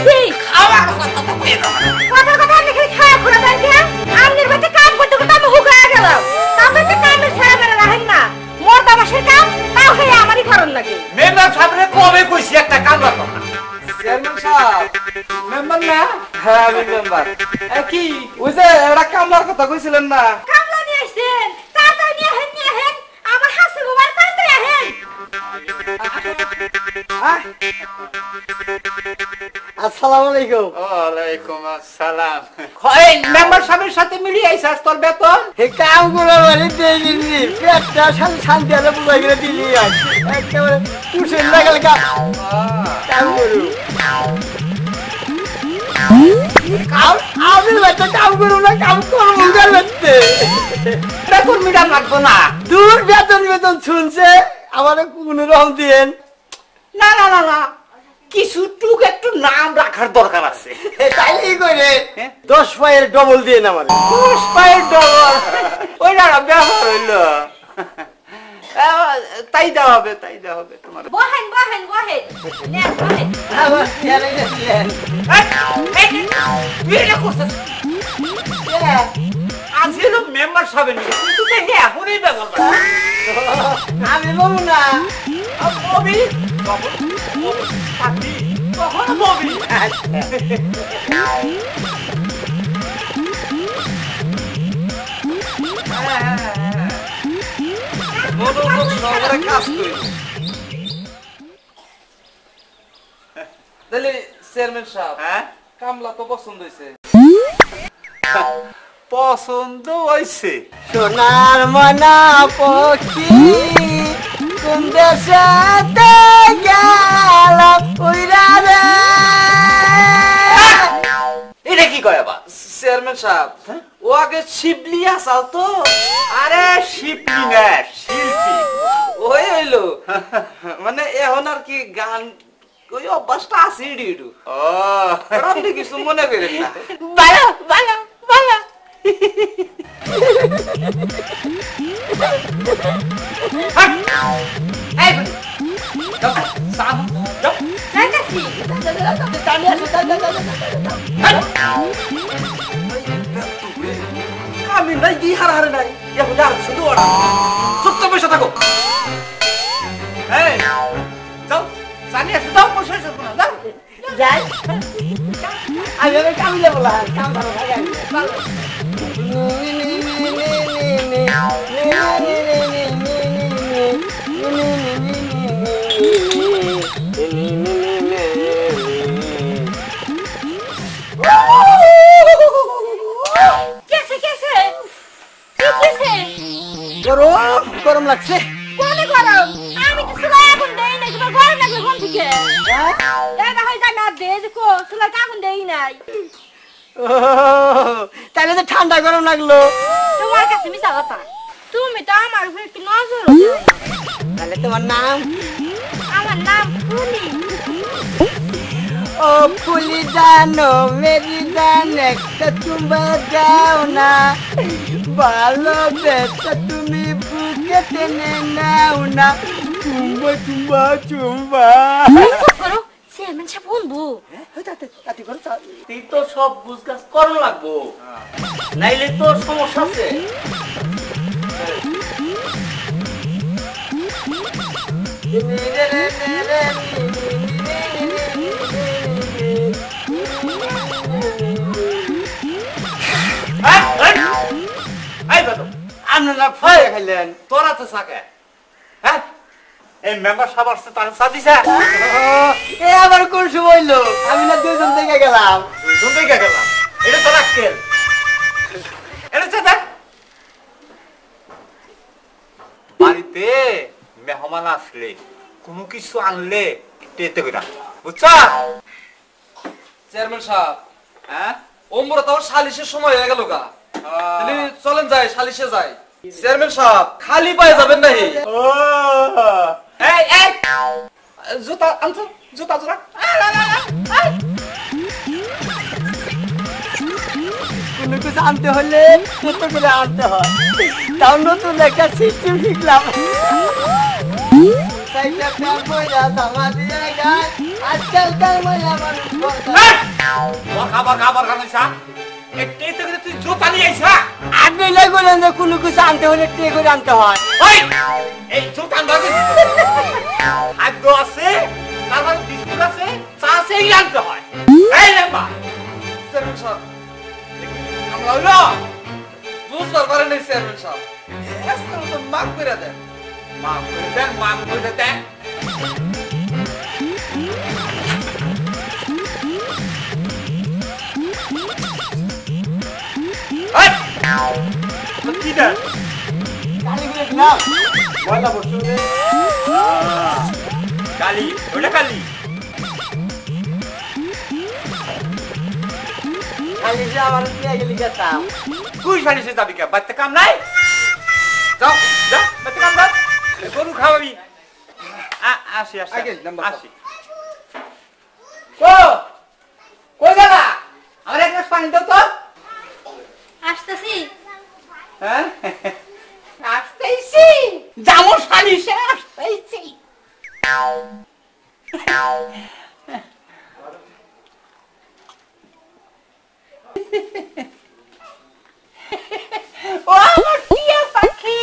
কইছি আমার কথা তো কই না কথা কথা লিখে খায়া করে দেন কে আমনের বাতে কাম করতে করতে আমি হুগায়া গেলাম তারপর তো কামের ছেড়ে মেরে রাখেন না মোর দামাশের কাম তাও হয়ে আমারই করণ লাগে মেম্বার সাহেবরে কবে কইছি একটা কামলা কথা চেয়ারম্যান সাহেব মেম্বার না হ্যাঁ আমি মেম্বার কি ওই যে একটা কামলার কথা কইছিলেন না কামলা নিয়ে আইছেন তাড়াতাড়ি নিয়ে হেন আমার হাসি গোবার তাড়াতাড়ি হেন আসসালামু আলাইকুম ওয়ালাইকুম আসসালাম এই মেম্বার সাহেবের সাথে মিলিয়ে আইছাস তোর বেতন হে কাম করে বাড়ি দিয়ে দিলি পেটটা শান্তি আলো বুঝাই করে দিলি একেবারে কুশের লাগাল কাম করু আমি বাচ্চা কাম করু না কাম করবো গেলতে বেতন মিটা লাগবো না দূর বেতন শুনছে আমার কোনো রকম দিয়েন না না না না কিছু টুক একটু নাম রাখার দরকার আছে তাইলেই করে 10 পায়ের ডবল দিয়ে না মানে 10 পায়ের ডবল ওই না ব্যবহার হইলো তাই দেওয়া হবে তোমার বহেন নেন বহেন আমার খেয়ালে গেছিলেন বিয়ে করছিস আজ হলো মেম্বার সাহেব নিয়ে তুই তো এখনই ব্যবহার আমি বলবো না ববি কখন ববি কাজ করি তাহলে চেয়ারম্যান সাহেব হ্যাঁ কামলা তো পছন্দ হয়েছে পছন্দ হয়েছে সোনার মনা পক্ষী কোন দেশে গেল উইরা রে এটা কি কয় আবার চেয়ারম্যান সাহেব ও আগে শিবলি আসাল তো আরে শিল্পী না শিল্পী ওই হইলো মানে এখন আর কি গান ওই অভ্যাসটা আছে ইডু ও আপনি কিছু মনে করেন না বালা এই সাম যাও যাইতাছি আমি নাই দি হারে নাই এখন আর শুধু ওরা চুপ তো বসে থাকো এই যাও জানি আসো যাও বসে আছো না যাও যাই আমি কামিলে বলা কাম ভালো লাগে গরম লাগছে কোনে গরম আমি তো সুলাই আগুন দেই না কিবা গরম লাগবে কোন থেকে এটা হয় জানা দে যে কো সুলাই আগুন দেই নাই তাহলে তো ঠান্ডা গরম লাগলো তোমার কাছে মিছা কথা তুমি তো আমার উপর একটু নজর তাহলে তোমার নাম আমার নাম ফুলি ও ফুলি জানো মেরি জান একটা চুম্বা দাও না ভালো বেটা তুমি বুকে টেনে নাও না চুম্বা করো চেয়ারম্যান সাহেব বলবো তুই তো সব বুঝগাছ করন লাগবো নাইলে তো সমস্যা আছে আপনারা ফয়ে খাইলেন তোরা তো সাকে হ্যাঁ এই মেম্বার সাহেব আসছে তার সাদিসা এ আবার কোন সময় হইলো আমি না দুজন থেকে গেলাম শুনতে গেলাম এটা তো রাখকেল এটা চাচা বাড়িতে মেহমান আসলে কোনো কিছু আনলে টেতে কইরা বুঝছা চেয়ারম্যান সাহেব হ্যাঁ ওমরা তো সালিশের সময় হয়ে গেল গা তাহলে চলেন যাই সালিশে যাই চেয়ারম্যান সাহেব খালি পায়ে যাবেন নাহি ও এই এই জুতা আনছো জুতা জোড়া কোনো কিছু আনতে হলে নতুন করে আনতে হয় তাও নতুন একটা সিস্টেম শিখলাম সাইডটা প্যান কইরা ধামা দিয়ে গায় আজকালকার মহিলা মানুষ খাবার খাইছা একটাই তো তুই জুতা নিয়ে আইছা আপনি লেগুলেন যে কোনো কিছু আনতে হলে ট্রে করে আনতে হয় ওই এই জুতা আনতে খাদ্য আছে তারপর বিস্কুট আছে চা আছে এই আনতে হয় এই লেম্বা চেয়ারম্যান সাহেব আমরা হইলো বুঝবার পারেন নাই চেয়ারম্যান সাহেব আজকাল তো মাফ করে দেন মাফ করে দেন কি দেন কালীগুলো না ময়লা বসু রে কালি ওটা কালি খালি যে আমার নিয়ে গেলি গেতাম তুই সালিশে যাবি কে বাড়িতে কাম নাই যাও যা বাড়িতে কাম কর গরু খাওয়াবি আসি আসি আগে নাম্বার আসি কই যাবা আমার এক গ্লাস পানি দাও তো আসতেছি হ্যাঁ আসতেছি যাবো সালিশে আসতেছি ও আমার টিয়া পাখি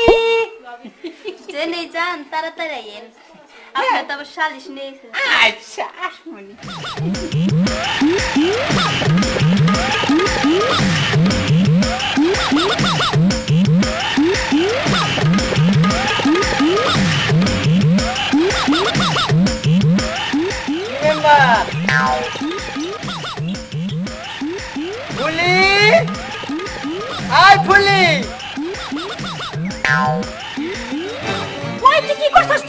জেনে যান তাড়াতাড়ি আইয়েন আপনার তো আবার সালিশ নেই আচ্ছা আসমনি ফুলি আই ফুলি ওই তুই কি করছস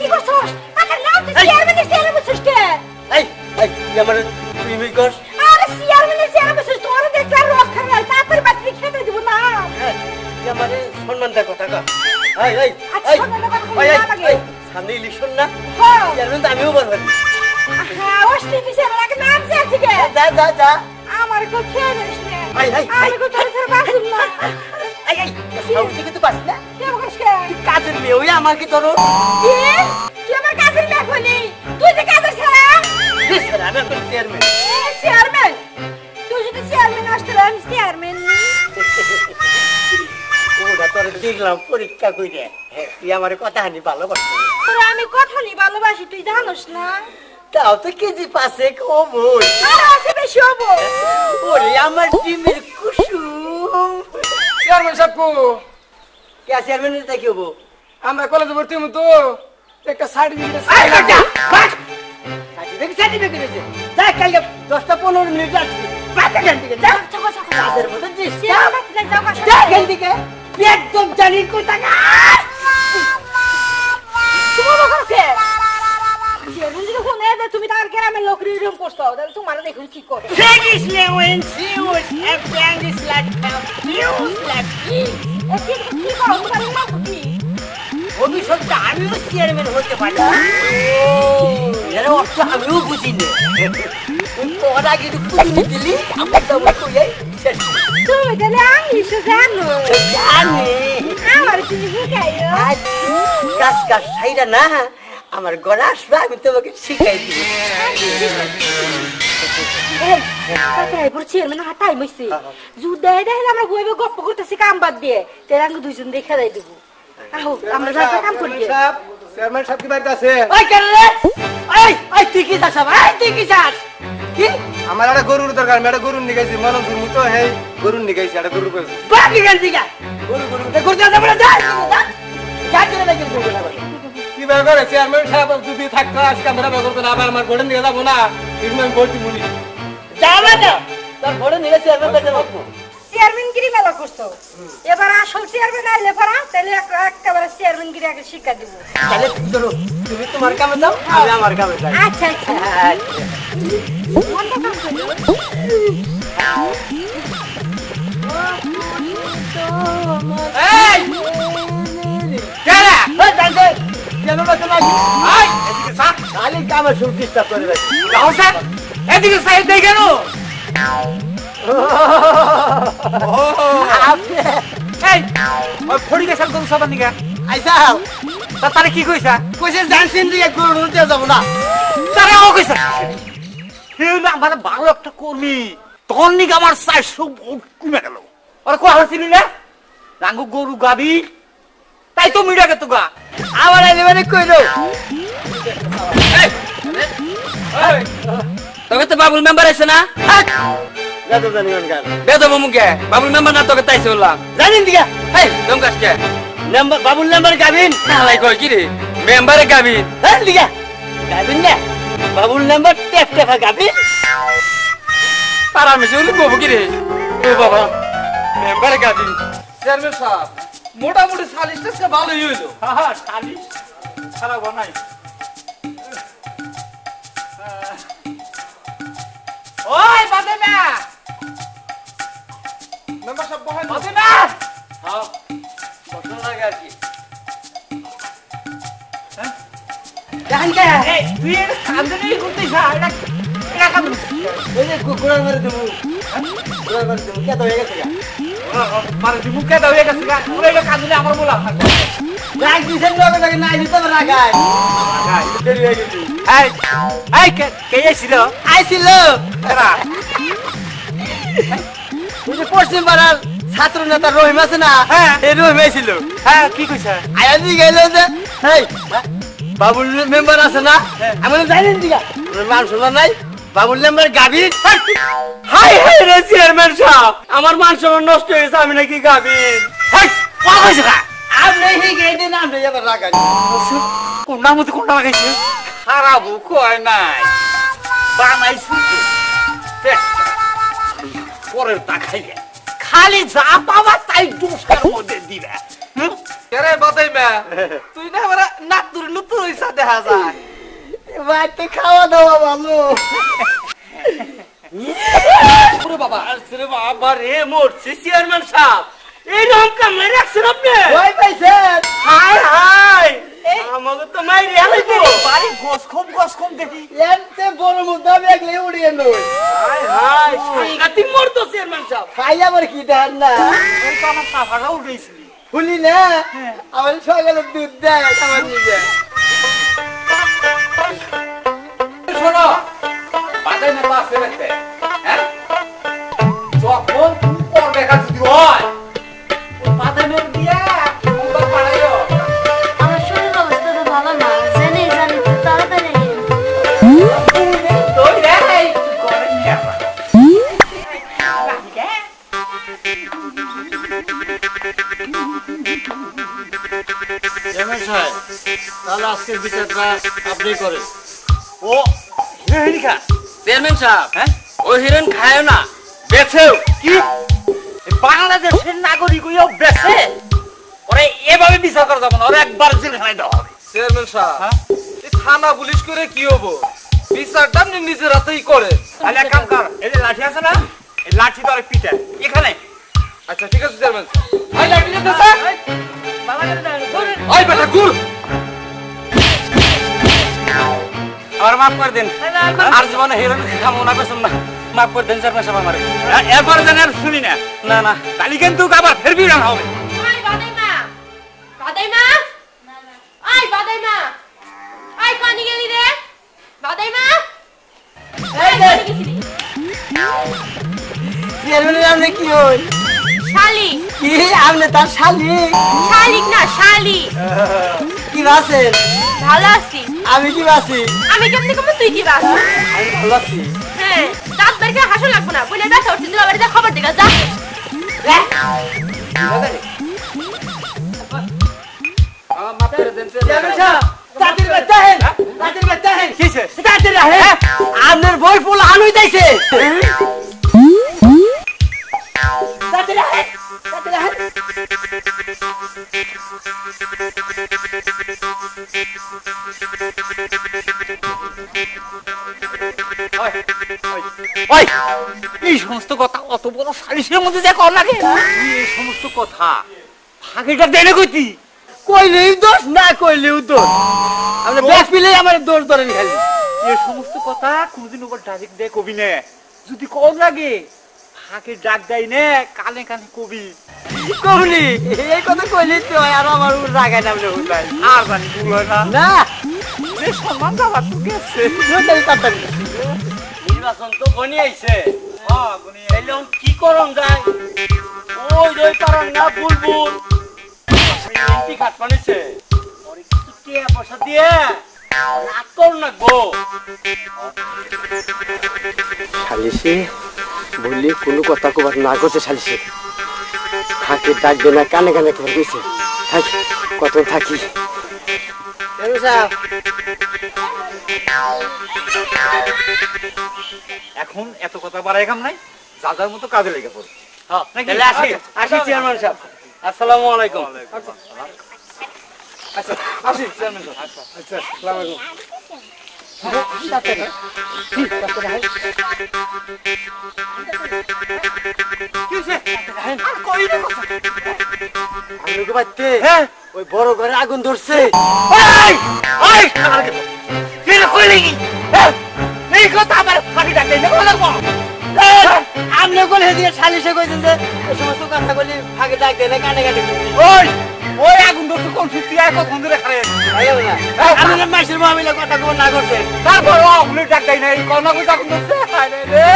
আরে নাও তুই চেয়ারম্যানের চেয়ারে বসছিস কে এই এই তুই আমার তুই কর আরে চেয়ারম্যানের চেয়ারে বসছিস তোর দেখলা রক্ষা নাই তারপর বাচ্চা খেতে দিব না তুই আমারে সম্মান দে কথা কর এই এই আচ্ছা, এই সম্মান দেওয়ার কথা এই, বলা এই, লাগে। এই, সামনে ইলেকশন না হ্যাঁ চেয়ারম্যান তো আমিও বলবো হ্যাঁ ওস্তি পিছে লাগে নাম যাচ্ছে কে যা যা যা আমার কো খেয়ে নিস না এই, এই, আমি কো তোর তোর বাসুম না এই এই সাউন্ড থেকে তো পাস না কে বকস কে কাজের মেয়ে ওই আমার কি তোর কি তুই আমার কাজের মেয়ে হলি তুই যে কাজের ছাড়া আমি এখন চেয়ারম্যান চেয়ারম্যান তুই যদি চেয়ারম্যান আসতে আমি চেয়ারম্যান ওটা তোর দেখলাম পরীক্ষা কইরে তুই আমার কথা হানি ভালোবাসি তোর আমি কথা নি ভালোবাসি তুই জানোস না তাও তো কেজি পাশে কমই আর আছে বেশি হবো ওরে আমার ডিমের কুসুম চেয়ারম্যান সাহেব কো কে চেয়ারম্যানের তাই কি হবো আমরা কলেজে ভর্তি হবো তো একটা সার্টিফিকেট সার্টিফিকেট আছে যা কালকে 10-15 মিনিট আছে বাতা গান দিকে যা কাজের মতো দিস যা গান দিকে একদম জানি কোথা গা তুমি তার গ্রামের লোক রিরম করছো তাহলে তোমার দেখুন কি করে Previously when she was a English like news like this. কি করো তোমার নাম কি ভবিষ্যতে আমিও চেয়ারম্যান হতে পারি এর অর্থ আমিও বুঝি না ওই পড়া কিন্তু কুড়ি দিলি আমি তো কই তুমি তাহলে ইংলিশ জানো জানি আমার তুমি শিখাইও কাজ কাজ সাইরা না আমার গলা আসবে আমি তোমাকে শিখাই দিব তারপরে বলছি মানে হাতাই মইছি যুদ্ধে দেখলে আমরা বইবে গপ্প করতেছি কাম বাদ দিয়ে তাহলে আমরা দুইজন দেখা যাই দেবো আহো আমরা যা কাম করি চেয়ারম্যান সাহেব কি বাড়িতে আছে ওই কেন রে ওই তুই কি চাস ভাই তুই কি চাস কি আমার একটা গরুর দরকার আমি একটা গরুর নিগাইছি মনে ঘুরমু তো হেই গরুর নিগাইছি একটা গরুর কইছি বাকি গেল দিগা গরু গরু গরু যা বলে যা যা চলে না গেল কি ব্যাপার করে চেয়ারম্যান সাহেব যদি থাকতো আজকে আমরা ব্যাপার করতে না আবার আমার গোড়ে নিয়ে যাবো না ইগমান বলছি বলি যাবে না তোর বড় নিলে চেয়ারম্যান পেতে বাপু চেয়ারম্যান গিরি মেলা করছো এবার আসল চেয়ারম্যান আইলে পড়া তাহলে একেবারে চেয়ারম্যান গিরি আগে শিক্ষা দিব তাহলে ধরো তুমি তোমার কামে যাও আমি আমার কামে যাই আচ্ছা আচ্ছা কোনটা কাম করো এই কেডা ওই দাদা কেন বাকি না আই এদিকে সাত খালি কামে শুরু ডিস্টার্ব করে রাখি যাও স্যার এদিকে সাইড দেই কেন আপনি এই ওই ফড়ি গেছাল কোন সবার নিগা আইসা তারে কি কইছা কইছে জানছেন দিয়ে গরু নিতে যাব না তারে ও কইছা সে হলো আমার ভালো একটা কর্মী তখন নাকি আমার 400 ভোট কমে গেল আর কোয়া হচ্ছিল না রাঙ্গু গরু গাবি তাই তো মিডা গে তো গা আমার আইলে মানে কইলো তোকে তো বাবুল মেম্বার আছে না গাদো জানি গান বেদব মুখে বাবুল মেম্বার না তোকে তাইছে বললাম জানেন দিগা এই দম কাজকে নাম্বার বাবুল নাম্বার গাবিন নালাই কই কি রে মেম্বারে গাবি হ্যাঁ দিগা গাবিন না বাবুল নাম্বার টেপ টেপা গাবিন আর আমি শুনলি কব কি রে ও বাবা মেম্বারে গাবি চেয়ারম্যান সাহেব মোটামুটি সালিশটা ভালোই হইলো হ্যাঁ সালিশ খারাপ বানাই ওই বাদে না মেম্বার সাহেব বহেন বাদে না হ্যাঁ পছন্দ লাগে আর কি জান কে এই তুই এর কান্দনি করতে যা এটা এটা কান্দনি ওই যে কুকুরের মারে দেবো কুকুরের মারে দেবো কে তো হয়ে গেছে মানে তুই মুখে দাও এটা সিগা পুরো এটা কান্দনি আমার বলা রাগ দিছেন লগে লগে নাই দিতে রাগায় দেরি হয়ে গেছে এই এই কে এসেছিল আইছিল এরা ওই যে পশ্চিম পাড়ার ছাত্র নেতা রহিম আছে না হ্যাঁ। এই রহিম আইছিল হ্যাঁ কি কইছে আয়াজি গেল যে হেই বাবুল মেম্বার আছে না আমি জানেন দিগা মান শোনা নাই বাবুল মেম্বার গাবিন হাই হাই রে চেয়ারম্যান সাহেব আমার মান সম্মান নষ্ট হয়েছে আমি নাকি গাবিন এই কোয়া কইছে কা আপনি হি গেইতে নাম রে আবার রাগাই কোনটা মতে কোনটা লাগাইছে খারাপ কয় নাই বানাইছি পরের তা খাইলে খালি যা পাবা তাই দুষ্কার মধ্যে দিবে কেরে বাদাই মা তুই না আমরা নাক তুই লুতুর হইছা দেখা যায় বাইতে খাওয়া দাওয়া ভালো পুরো বাবা আরে বাবা রে মরছি চেয়ারম্যান সাহেব এই রকম কামড়ে রাখছেন আপনি ওই পাইছেন হাই হাই আমাকে তো মাইরে আলাইবো বাড়ি গস কম দেখি এতে বড় মুদ্দা বেগলে উড়িয়ে নই হাই হাই সাংঘাতিক মরতো চেয়ারম্যান সাহেব খাই আবার কি দেন না এই তো আমার সাফাটা উঠেছিলি ফুলি না আমার সকালে দুধ দেয় আমার নিজে শোনো বাদাই না পাস ফেলতে হ্যাঁ যখন পর দেখা যদি হয় বাদাই মেরে দিয়া তোমরা পাড়াইও আমার শরীর অবস্থা তো ভালো না জেনে জানি তো তাড়াতাড়ি আইয়েন তুই রে করে নিয়ে আয় চেয়ারম্যান সাহেব তাহলে আজকের বিচারটা আপনি করেন ও হেরিকা চেয়ারম্যান সাহেব হ্যাঁ ওই হিরোইন খায় না বেছেও কি বাংলাদেশের নাগরিক হইও বেছে ওরে এভাবে বিচার করা যাবে না ওরে একবার জেলখানায় দেওয়া হবে চেয়ারম্যান সাহেব হ্যাঁ? এই থানা পুলিশ করে কি হবো বিচারটা আপনি নিজের হাতেই করেন তাহলে এক কাম কর এই যে লাঠি আছে না এই লাঠি ধরে পিটা এখানে আচ্ছা ঠিক আছে চেয়ারম্যান সাহেব আই লাঠি নিতে স্যার আই বেটা গুল আর মাফ করে দেন আর জীবনে হিরোইন খামো না বেসম না মাফ করে দেন চেয়ারম্যান সাহেব আমারে এরপর যেন আর শুনি না না না তাহলে কিন্তু আবার ফেরবি না হবে আই বাদাইমা বাদাইমা আই বাদাইমা আই পানি গেলি রে বাদাইমা এই গেছিলি চেয়ারম্যানের আপনি কি হই শালি কি আপনি তার শালি শালিক না শালি কি বাসেন ভালো আছি আমি কি বাসি আমি কেমনে কম তুই কি বাস আমি ভালো আছি হ্যাঁ দাঁত বের করে হাসো লাগবে না বলে ব্যথা উঠছে তুই বাড়িতে খবর দিগা যা মাফ করে দেন চেয়ারম্যান সাহেব তাদের বাচ্চা হেন তাদের বাচ্চা হেন কিসে তাদের রাহে আপনার বই ফুল আনুই যাইছে তাদের রাহে তাদের রাহে ওই এই সমস্ত কথা অত বড় সালিশের মধ্যে যে কর লাগে তুই এই সমস্ত কথা ফাঁকিটা দেনে কইতি কইলেই দোষ না কইলেও দোষ আপনি ব্যাগ পিলে আমার দোষ ধরেন খালি এই সমস্ত কথা কোনদিন ওপর ডাইরেক্ট দে কবি নে যদি কম লাগে ফাঁকে ডাক দেয় নে কানে কানে কবি কবলি এই কথা কইলেই তো আর আমার উপর রাগায় নামলে হুদাই আর জানি ভুল হয় না না যে সম্মান দেওয়ার তো গেছে তাড়াতাড়ি নির্বাচন তো গনি আইছে তাইলে এখন কি করম যায় ওই যে পারার না বুলবুল এমপি কাট বানিয়েছে ওরে কিছু টিয়া পয়সা দিয়ে রাগ কর না গো সালিশে বললি কোনো কথা কবার না করছে সালিশে থাকি ডাকবে না কানে কানে করে গেছে থাকি কত থাকি এখন এত কথা বাড়াই কাম নাই যার মতো কাজে লেগে পড়ে তাহলে আসি আসি চেয়ারম্যান সাহেব আসসালামু আলাইকুম আচ্ছা আসি চেয়ারম্যান সাহেব আচ্ছা আসসালামু আলাইকুম ওই বড় ঘরে আগুন ধরছে আপনি বলে দিয়ে সালিশে কইছেন যে ওই সমস্ত কথা বলি ফাঁকে ডাক দেয় না কানে কানে ওই আগুন ধরছে কোন সত্যি আর কখন ধরে খারে আপনারা মাসের মামিলা কথা কব না করছেন তারপর আগুনের ডাক দেয় নাই কোন আগুন আগুন ধরছে রে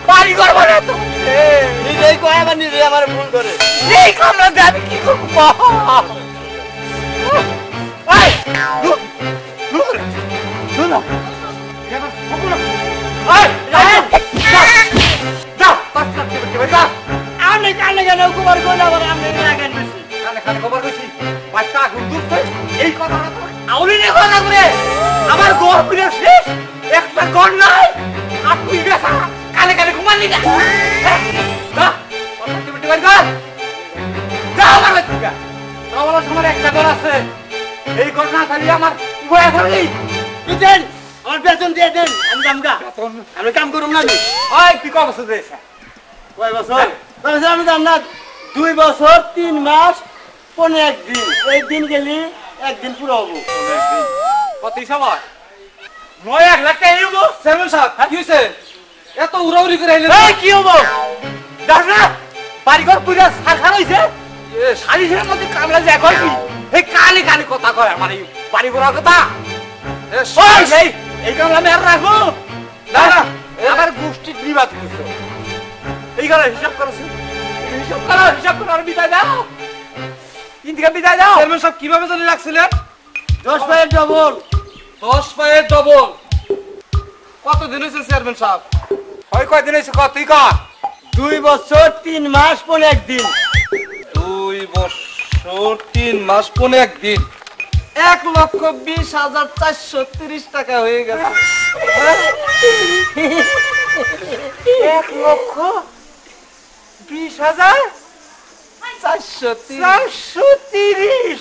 বাড়ি করবো না তো নিজেই কয় আবার নিজে আমার ভুল করে এই কামরা দিয়ে আমি কি করবো আপনি কানে কানে কুমার কোন আবার আপনি লাগান বেশি কানে কানে খবর কইছি বাচ্চা আগুন ধরছে এই কথাটা তো আউলি নে কথা করে আমার গোর পুরো শেষ একটা গণ নাই আর তুই বেসা কানে কানে ঘুমালি না যা কথা কি বিটি কর যা আমার বাচ্চা আমার সময় একটা ঘর আছে এই ঘর না থাকলে আমার উভয় থাকলে দেন আমার বেতন দিয়ে দেন আমি কামকা আমি কাম করুম না ওই তুই কত বছর দিয়েছ কয় বছর আমি জান না 2 বছর 3 মাস 15 দিন এই দিন গেলি একদিন পুরো হবো কত সময় 9 লাখ টাকা নিব চেয়ারম্যান সাহেব কি হইছে এত উড়াউড়ি করে আইলেন এই কি হবো দেখ না বাড়িঘর পুরো সারখার হইছে সারিসের মধ্যে কামলা যায় কই কি এই কানে কানে কথা কয় আমার এই বাড়িঘর কথা এই এই কামলা আমি আর রাখবো না না আমার গোষ্ঠী বিবাদ করছে এই গলা হিসাব করছ হিসাব করো আর বিদায় দাও ইন্দিকা বিদায় দাও চেয়ারম্যান সাহেব কিভাবে জানি রাখছিলেন 10 পায়ের ডবল 10 পায়ের ডবল কত দিন হইছে চেয়ারম্যান সাহেব হয় কয় দিন হইছে কত তুই কর 2 বছর 3 মাস 15 দিন 2 বছর 3 মাস 15 দিন 1,20,430 টাকা হয়ে গেছে 1,20,430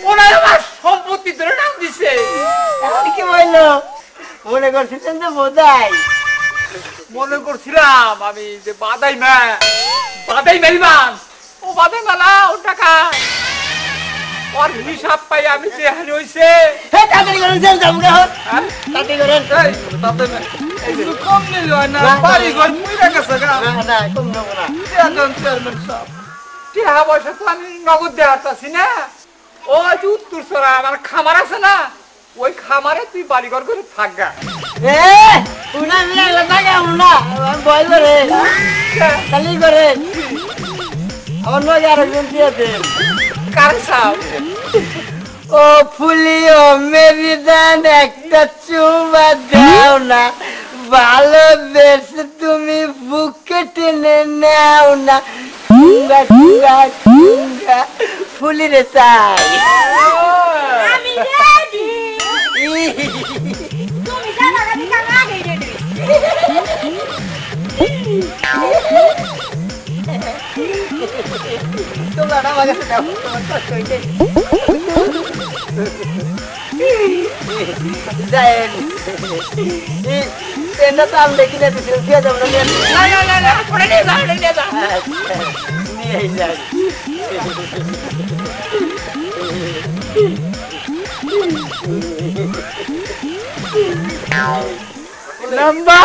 ওনার আমার সম্পত্তি ধরে নাম দিছে কি বললো মনে করছিলেন যে বোধাই মনে করছিলাম আমি যে বাদাই মেলবান ও বাদাই মেলা ও টাকা ওর হিসাব পাই আমি যে হানি হইছে হে তাড়াতাড়ি করেন যান জামগা হন তাড়াতাড়ি করেন তাতে একটু কম নিল না বাড়ি ঘর পুইরা গেছে গা না কম নেব না চেয়ারম্যান সাহেব টাকা পয়সা তো আমি নগদ দেওয়া পাচ্ছি না ও যে উত্তর সরা আমার খামার আছে না ওই খামারে তুই বাড়িঘর করে থাকগা এ উনা মিলা লাগা উনা বল করে খালি করে অন্য আরেকজন দিয়ে দেন কার সাহ ও ফুলিও মেরি জান একটা চুমা দাও না ভালোবেসে তুমি বুকে টেনে নাও না চুঙ্গা চুঙ্গা চুঙ্গা ফুলি রে চাই আমি রেডি তুমি জানা আমি কাম আগে রেডি তোমরা আমাকে দাও তোমার কষ্ট হইছে যায়েন এটা তো আমি দেখি না দিছিল দিয়ে দাও না পড়ে নিয়ে যা নিয়ে যাই লম্বা